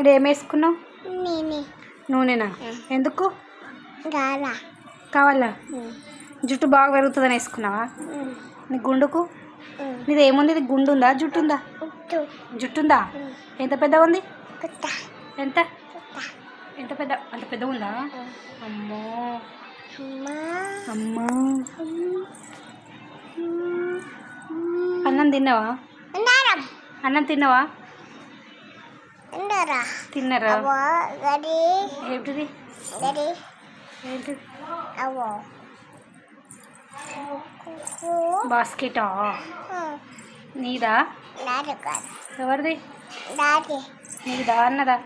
ఇది ఏం వేసుకున్నావు? నూనెనా? ఎందుకు కావాలా? జుట్టు బాగా పెరుగుతుందని వేసుకున్నావా? నీ గుండుకు నీది ఏముంది? ఇది గుండు ఉందా జుట్టు ఉందా? జుట్టు ఉందా? ఎంత పెద్దగా ఉంది? ఎంత ఎంత పెద్ద అంత పెద్దగా ఉందా? అమ్మో అమ్మా. అన్నం తిన్నావా? అన్నం తిన్నావా? తిన్నారా? ఏంటిది? ఏంటిది? బాస్కెటా? నీదా? ఎవరిది? నీదా అన్నదా?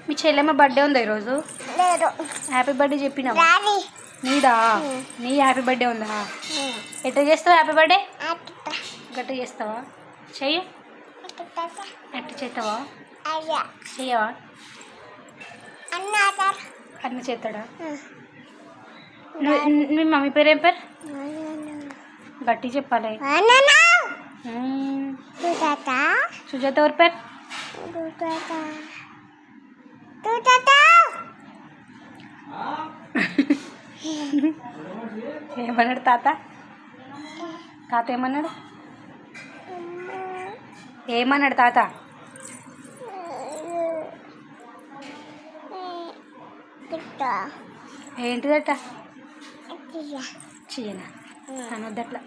మీ చెల్లెమ్మ బర్త్డే ఉందా ఈరోజు? హ్యాపీ బర్త్డే చెప్పినావా? నీదా? నీ హ్యాపీ బర్త్డే ఉందా? ఎట్లా చేస్తావు హ్యాపీ బర్త్డే? గట్ట చేస్తావా? చెయ్యి. ఎట్లా చేస్తావా? చెయ్యవా? అన్న చేస్తాడా? మీ మమ్మీ పేరు ఏం పేరు? గట్టి చెప్పాలి. సుజాత ఎవరి పేరు? ఏమన్నాడు తాత? తాత ఏమన్నాడు? ఏమన్నాడు తాత? ఏంటిదట? చీనా అనొద్దట్లా.